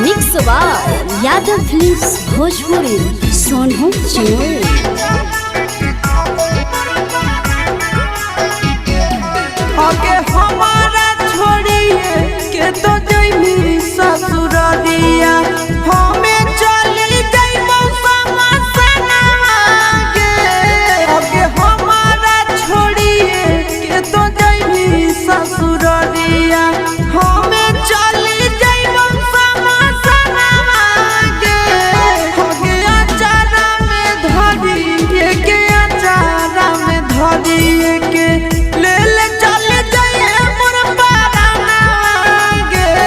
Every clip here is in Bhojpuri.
Mix by Yadav films Bhojpuri Sonu Chinor. आगे हमारा छोड़िए के तो जइनी ससुरालिया हमें चली जाइबो समसना गे। आगे हमारा छोड़िए के तो जइनी ससुरालिया हमें चली जाइबो समसना गे। आगे अचारा में धरिए के अचारा में धरिए के ले ले चल जाइए मोर पाराना गे।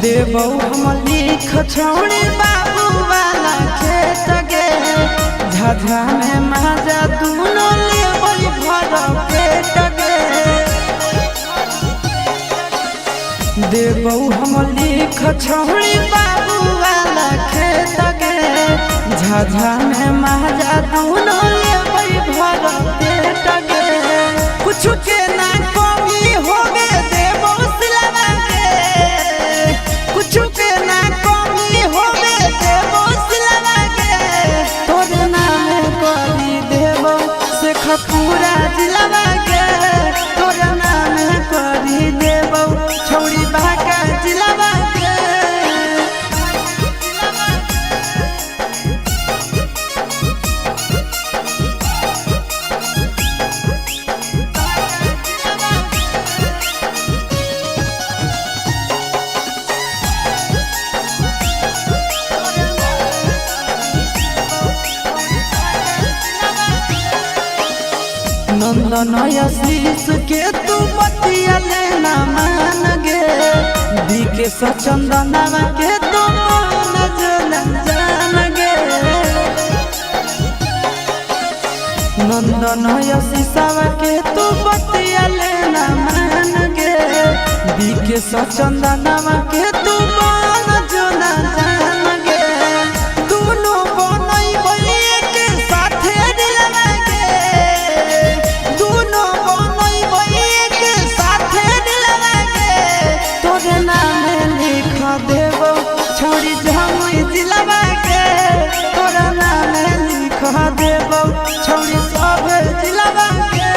देबौ हम लिख छोड़ी बाबू वाला खेत गे झाझा में माजा दूनो लेबै भर पेट गे देबौ हम लिख छोड़ी बाबू वाला खेत गे झाझा में माजा दूनो लेबै भर पेट गे कुछ के ना कमी होगे देबौ सिलवा के कुछ के ना कमी होगे देबौ सिलवा के तोर नाम करी देबौ से खपूरा जिलवा के तोर नाम करी देबौ छौड़ी बाका जिलवा के नंदन आशीष के तू बतिया लेना मान गे बीके सचंदनवा के तू मान जान गे नंदन आशीषवा के तू बतिया लेना मान गे बीके सचंदनवा के तू मान जान गे दोनों बनैबै के साथे दिलवा के दोनों बनैबै के साथे दिलवा के तोरे नाम लिख देबौ छोड़ी जमुई जिलवा के तोरा नाम लिख देबौ छोड़ी सब जिलवा के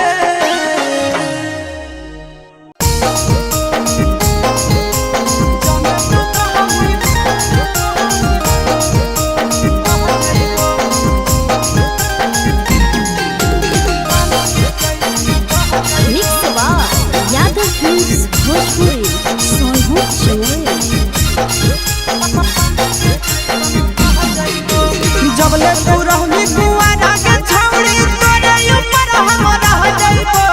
मिक्स बार यादव फिल्म्स भोजपुरी सोनू चुनरी। जबले तू रहनी कुआरा के छौड़ी तोरे ऊपर हम रह जाइबो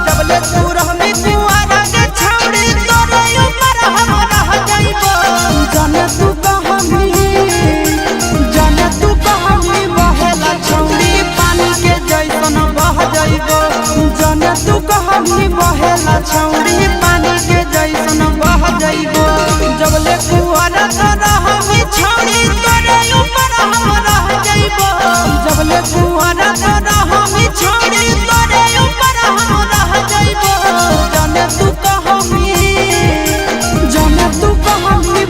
जबले तू रहनी कुआरा के छौड़ी तोरे ऊपर हम रह जाइबो जाने तू कहानी बहेला छौड़ी पानी के जैसन बह जाइबो जाने तू कहानी बहेला छौड़ी पानी के जैसन बह जाइबो जबले कुआरा रहनी छौड़ी तोरे ऊपर हम रह जाइबो जबले कुआरा रहनी छौड़ी तोरे ऊपर हम रह जाइबो जाने तू कहानी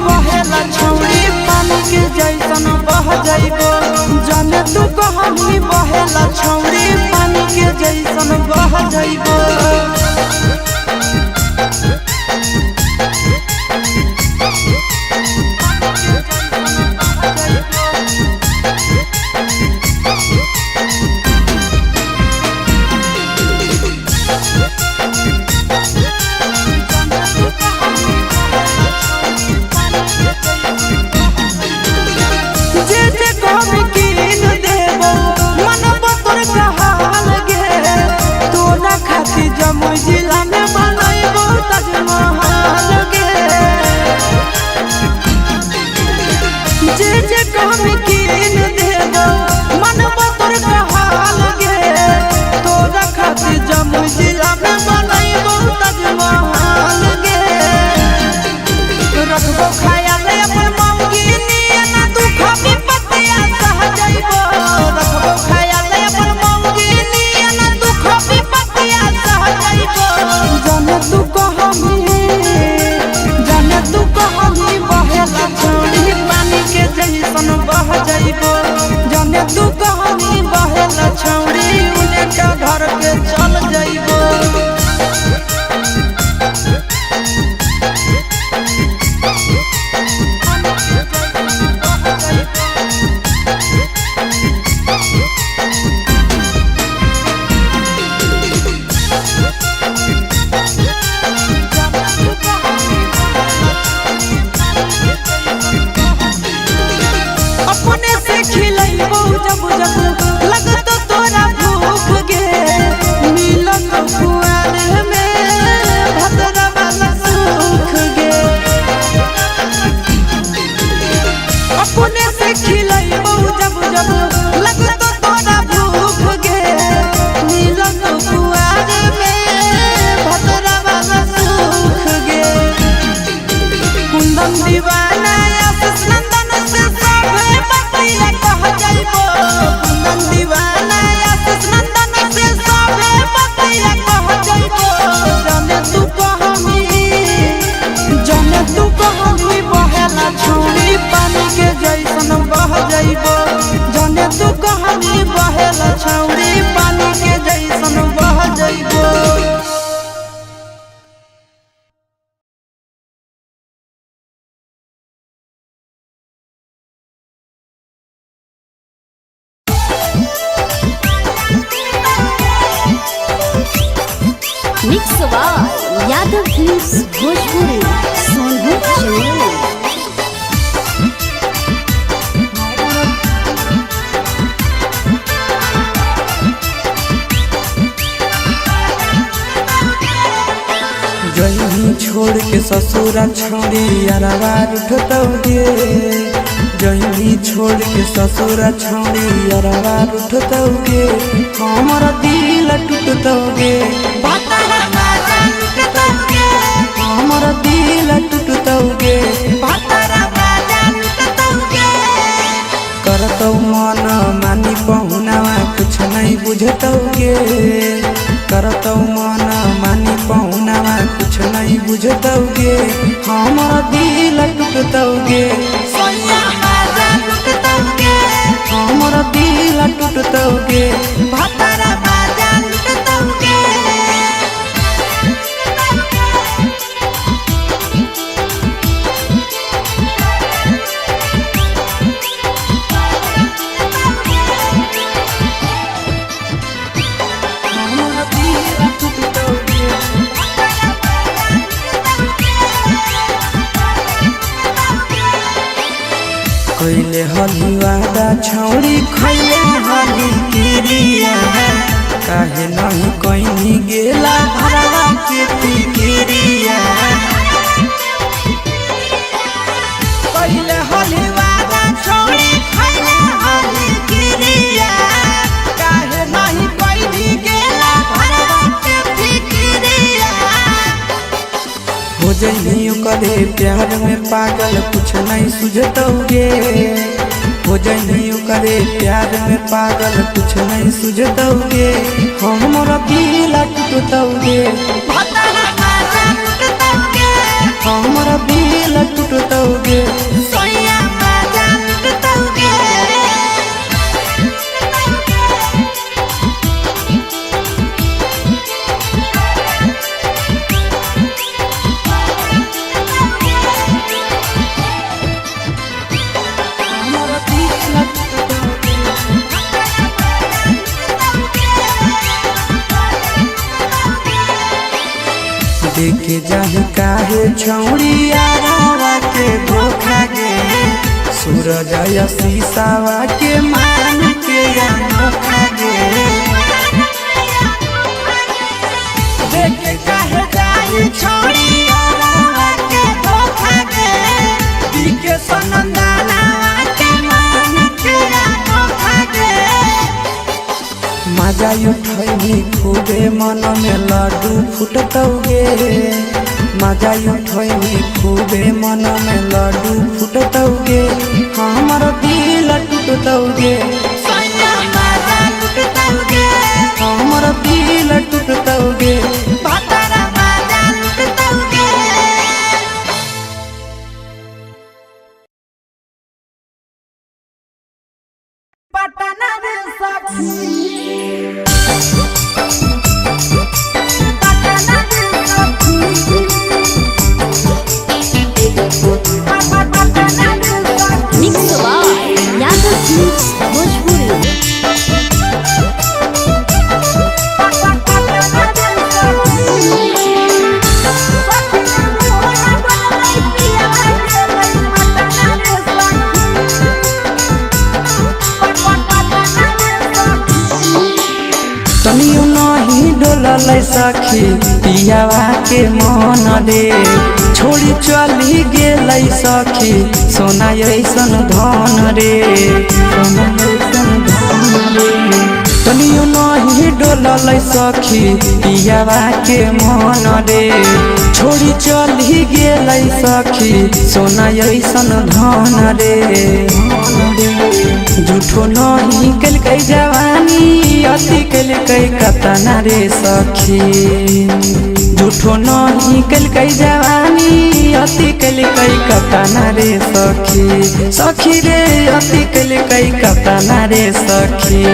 बहेला छौड़ी पानी के जैसन बह जाइबो जाने तू कहानी बहेला छौड़ी पानी के जैसन बह जाइबो खातिर यादव फिल्म्स भोजपुरी सोनू चौरसिया। जही छोड़ के ससुरा छोड़ी अरवा उठतौगे, जही छोड़ के ससुरा छोड़ी अरवा उठतौगे, हमर दिल टूटतौगे, हमर दिल टूटतौगे, करतौ मन मानी पहुनावा कुछ नहीं बुझतौगे, करतौ मन मानी पहुनावा कुछ नहीं बुझतौगे, हमर दिल टूटतौगे, हमर दिल टूटतौगे। कैले हलुआदा छौड़ी खैले हली किरिया, काहे नहीं कहीं गेला भरवा के फिकिरिया, कैले हलुआदा छौड़ी खैले हली किरिया, काहे नहीं कहीं गेला भरवा के फिकिरिया। हो जइनी ओकरे प्यार में पागल कुछ नहीं सुझतौगे, हो जइनी ओकरे प्यार में पागल कुछ नहीं सुझतौगे, हमर दिल टूटतौगे, हमर दिल टूटतौगे। देखे जाहि काहे छौड़ी आरावा के धोखा गे, सूरज या शीशावा के मान के अनोखा गे, देखे काहे जाहि छौड़ी आरावा के धोखा गे, दिखे सनंदाना के मान के अनोखा गे। मजा उठैनी खूबे मन में लड्डू फुटतौगे, मजा उठैनी खूबे मन में लड्डू फुटतौगे, हमर दिल टूटतौगे, हमर दिल टूटतौगे। Mix by Yadav films Bhojpuri. तनियो नहीं डोलल सखी पियावा के मन रे, छोड़ी चली गेल सखी सोना ऐसन धन रे, सोना ऐसन धन रे। तनियो नहीं डोलल सखी पियावा के मन रे, छोड़ी चली गेल सखी सोना ऐसन धन रे। झूठो नहीं कलकै जवानी अति कलकै कतना रे सखी, झूठो नहीं कलकै जवानी अति कलकै कतना रे सखी, सखी रे अति कलकै कतना रे सखी।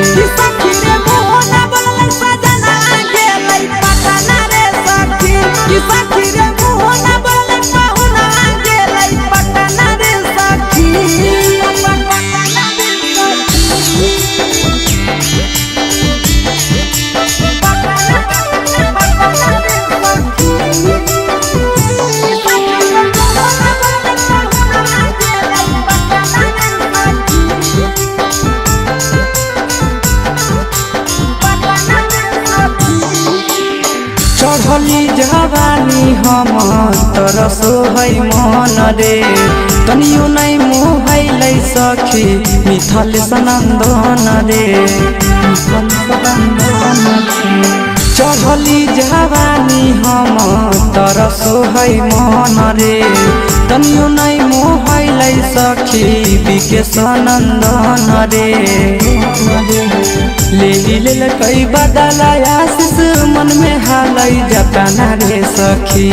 हम तरसो है मन रे तनियो नहीं मोहैलै सखी मिथल सनंदन रे चढ़ली जवानी हम तरसो है मन रे तनियो नहीं मोहैलै सखी बिके सनंदन रे ले कई बदला आशीष मन में हालै जतना रे सखी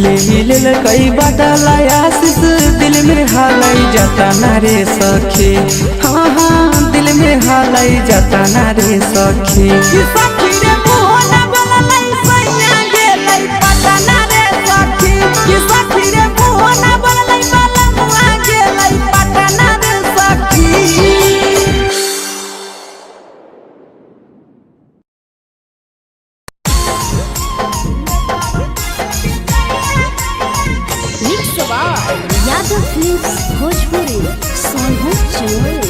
ले कई बदला आशीष दिल में हालै जतना रे सखी हाँ हाँ दिल में हालै जतना रे सखी यादव फिल्म्स भोजपुरी सोनू चैनल।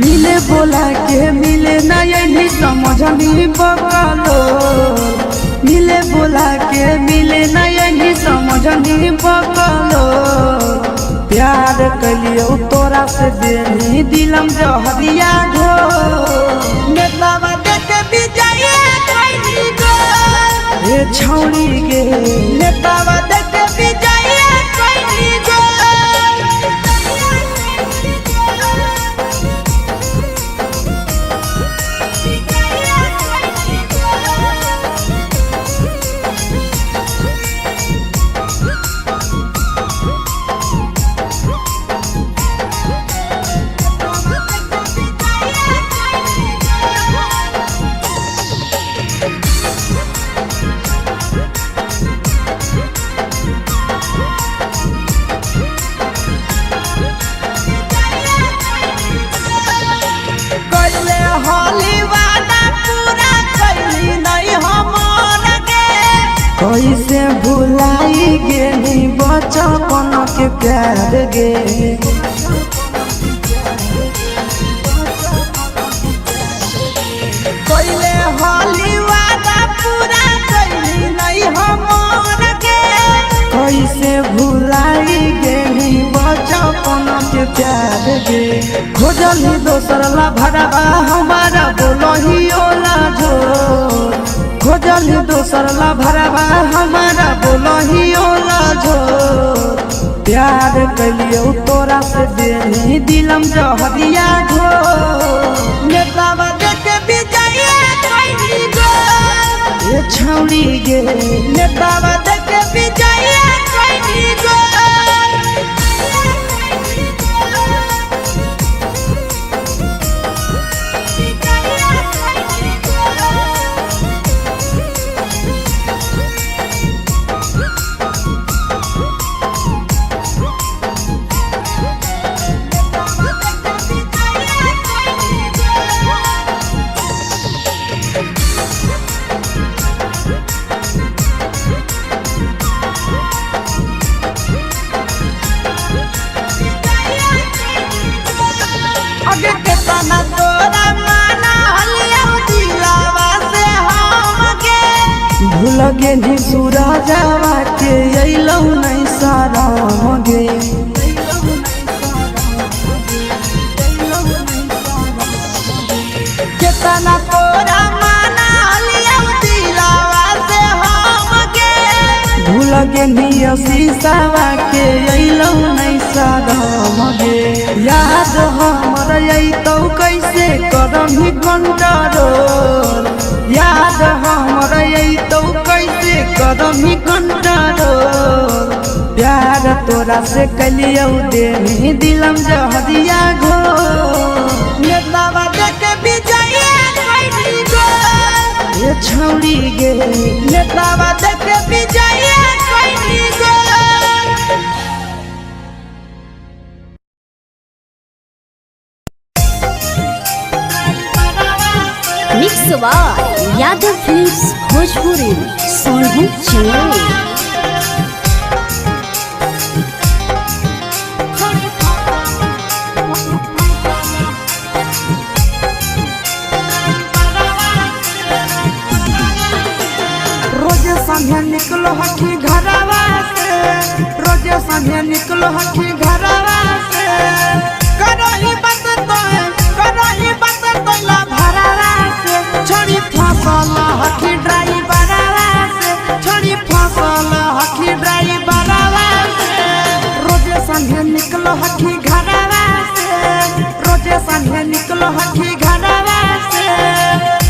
मिले बोला के मिले नहीं समझनी बकालो मिले बोला के मिले नहीं समझनी बकालो प्यार कलियो तोरा से देनी दिलम जहरिया घो नेतावा देखे बिजाए कोई गो ए छौड़ी गे नेतावा देखे बिजाए कोई गो कैसे भुलाई गेली बचपन के प्यार गे पहले होली वादा पूरा कैली नहीं हमर गे कैसे भुलाई गेली बचपन के प्यार गे खोजली दोसर ला भरवा हमारा बोलही ओला जो खोजली दोसर ला भरवा हमारा बोलही ओला झो प्यार कलियो तोरा से देनी दिलम जहरिया झो नेतावा देखे बिजाए कोई गो ये छौड़ी गे नेतावा देखे बिजाए कोई गो भूल गे सूरजवा के अइलौ नहीं साराम गे केतना तोरा माना लियौ दिलवा से हम गे भूल गे शीशावा के अइलौ नहीं साराम गे याद हमर अइतौ कैसे करम कंट्रोल याद हमर अइतौ कैसे करम कंट्रोल प्यार तोरा से कलियौ देनी दिलम जहरिया घो नेतावा देखे बिजाए कोई गो ये छौड़ी गे नेतावा देखे बिजाए कोई गो mix by Yadav films Bhojpuri Sonu Chandel. रोजे संगे निकलो हकी घरवा से, रोजे संगे निकलो हकी घरवा से, करही बात तो ला भरावा से, छोड़ी फसल हकी ड्राइवरवा से, छोड़ी फसल हकी ड्राइवरवा से, रोजे संगे निकलो हकी घरवा से, रोजे संगे निकलो हकी घरवा से,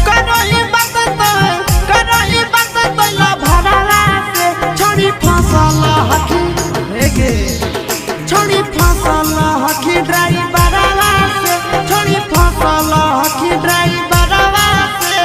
करही बात तो ला भरावा से, छोड़ी फसल हकी छोड़ी फसल हकी ड्राइवरवा से, छोड़ी फसल हकी ड्राइवरवा से।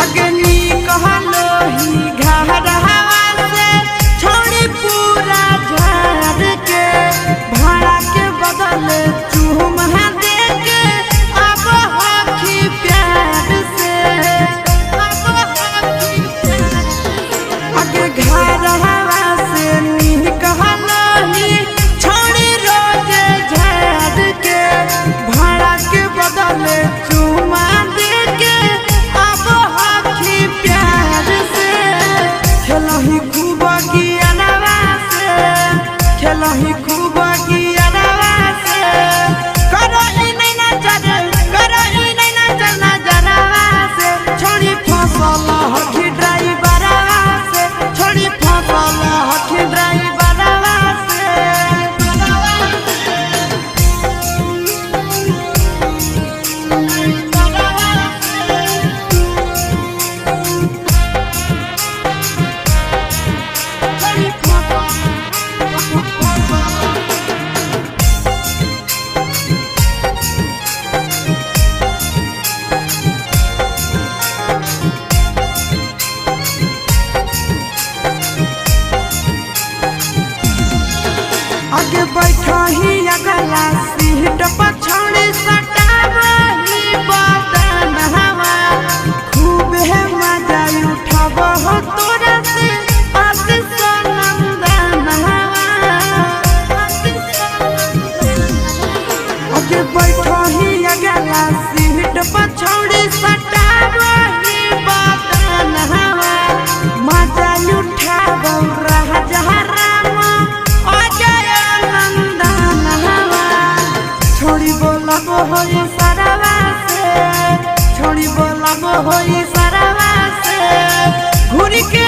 अग्नि कहलो ही घरवा से, छोड़ी पूरा झाड़ के, भाड़ा के बदले चूमा दे के, अब हकी प्यार से, अब हकी अगे घरवा से नी कहलो ही, छोड़ी रोजे झाड़ के, भाड़ा के बदले चूमा दे के, खेलही खूब गियानवा से, खेलही खूब गियानवा से, करही नहीं नजर नजरवा से, छोड़ी फसल हकी ड्राइवरवा से, छोड़ी फसल हकी ड्राइवरवा से। आगे बैठा ही अगला सीट पर, छोड़ी सटावही बदन हवा, खूब है मजा उठाव हो तोरा से, आशीष नंदन हवा। आगे बैठा ही अगला सीट पर, छोड़ी सटावही बदन हवा, मजा उठाव रहा जहाँ छोड़ी बोलब होई सरवा से, छोड़ी बोलब होई सरवा से, घूरी के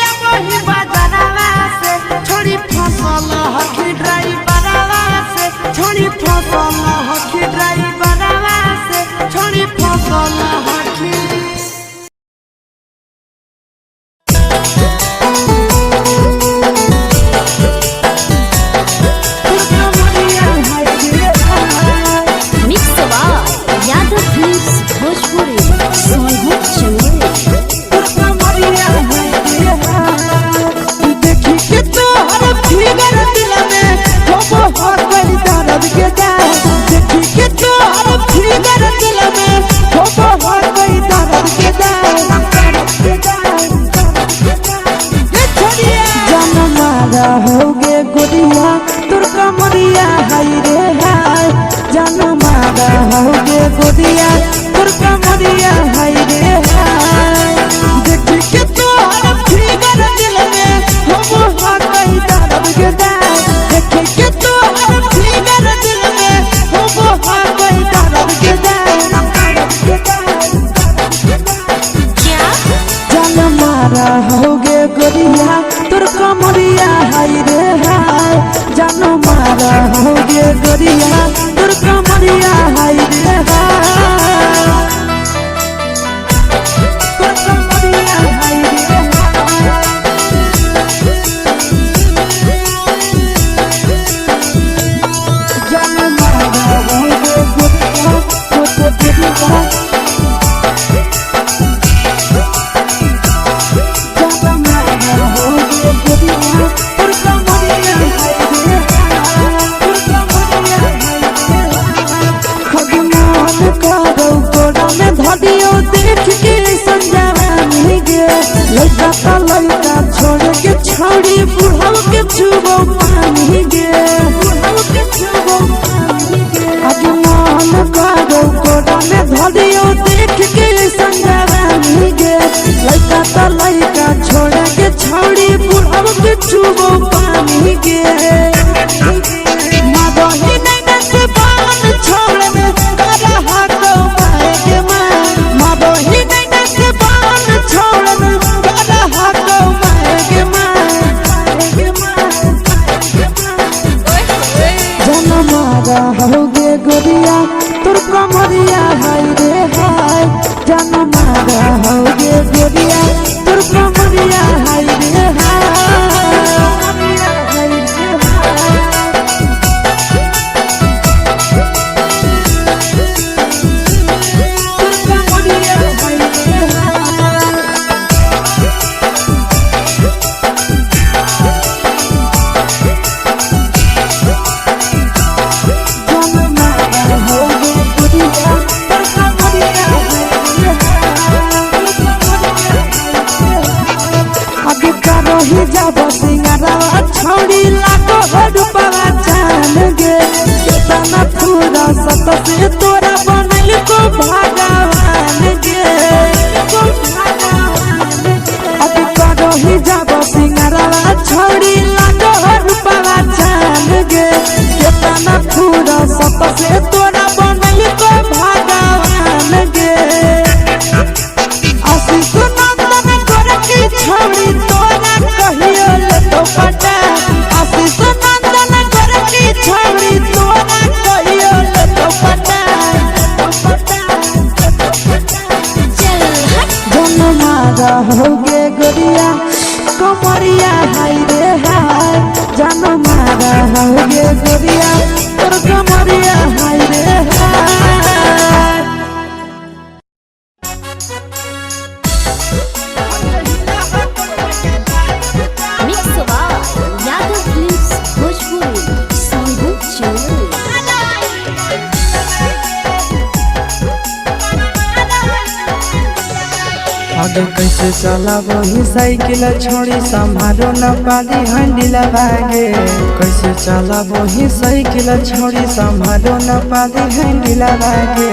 अबही बाजारवा से, छोड़ी फसल हकी ड्राइवरवा से, छोड़ी फसल हकी ड्राइवरवा से, छोड़ी फसल हकी। यादव फिल्म्स भोजपुरी सोनू चंदेल। देखी के तोहर फिगर दिल में हो बहुत बड़ी दर्द के जाए, देखी के तोहर फिगर दिल में हो बहुत बड़ी दर्द के जाए। जान मारा होगे गोरिया तुर कमरिया हाय रे हाय, जान मारा होगे गोरिया तुर कमरिया हाय रे हाय। देखी के तोहर फिगर दिल में हो बहुत बड़ी दर्द के जाए, देखी के तोहर फिगर दिल में हो बहुत बड़ी दर्द के जाए। जान मारा होगे गोरिया तुर कमरिया हाय रे हाय, जान मारा होगे गोरिया तुर कमरिया हाय रे हाय। पानी गे आगे मन करो कोड़ा में धरियो देख के संजवानी गे लइका तो लइका छोड़ के छौड़ी बुढ़ाऊ के चुबो पानी गे मादही नैना से बान छोड़ में करा हाथों माए गे माँ मादही नैना से बान छोड़ में करा हाथों माए गे माँ जनमारा होगे गोरिया तुर कमरिया हाय रे हाय जनमारा होगे गोरिया तुर कमरिया हाय रे जब सिंगारा छौड़ी लाखो रुपया जान गे केतना पूरा सत से तोरा बनल को भगवान गे अभी करो ही जब सिंगारा छौड़ी लाखो रुपया जान गे केतना पूरा सत से तोरा बनल को भगवान गे आशीष नंदन कर की छौड़ी तोरा कहियो ले तो पटा आशीष नंदन कर की छौड़ी तोरा कहियो ले तो पटा जनमारा होगे गोरिया कमरिया हाय रे हाय जनमारा होगे गोरिया तोर कमरिया हाय रे हाय mix by Yadav films Bhojpuri Sonu Chandra आगे कैसे चला वही साइकिल छोड़ी संभालो न पाली हंडिला भागे कैसे चला वही साइकिल छोड़ी संभालो न पाली हंडिला भागे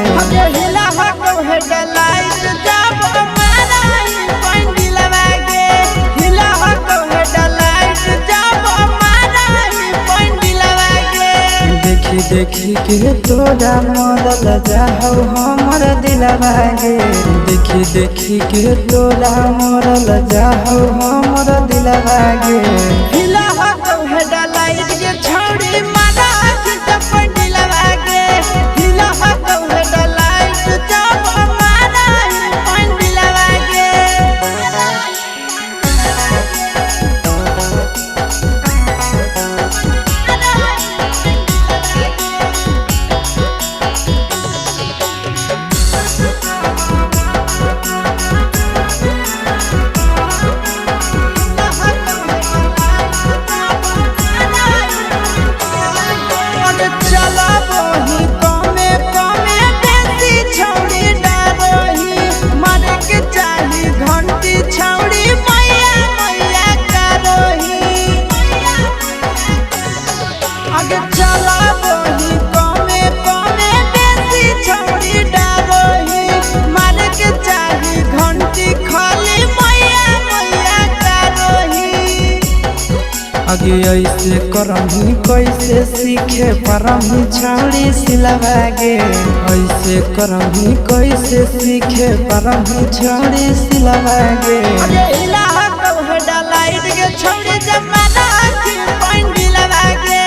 हिला हको हेडलाइट जब माराई पंडिला भागे हिला हको हेडलाइट जब माराई पंडिला भागे देखी देखी के तोरा मदल जाहौ हमर दिला भागे देखी देखी के तोरा मरल जाहौ हमर दिला भागे हिला हको हेडलाइट के छौड़ी मारा जब पंडिला भागे हिला हको हेडलाइट जब माराई पंडिला भागे आगे ऐसे करही कैसे सीखे परही छौड़ी सिलवागे ऐसे करही कैसे सीखे परही छौड़ी सिलवागे हिला हको हेडलाइट के छौड़ी जमाना की पंडिला भागे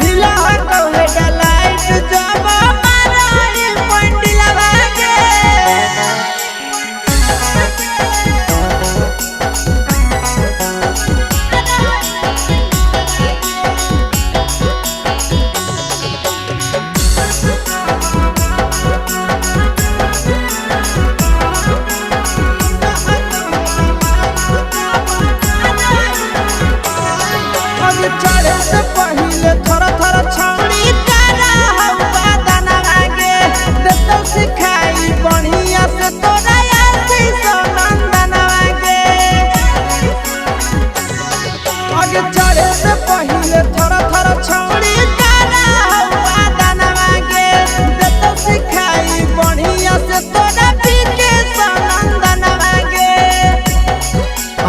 हिला हको हेडलाइट जब माराई पंडिला भागे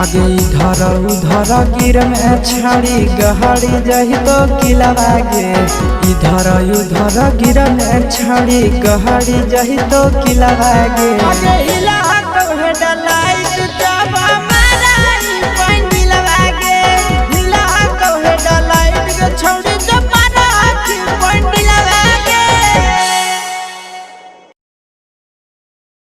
आगे इधर उधर गिर में छड़ी गहरी जही तो किला गे इधर उधर गिर में छड़ी गहरी जही तो किला गे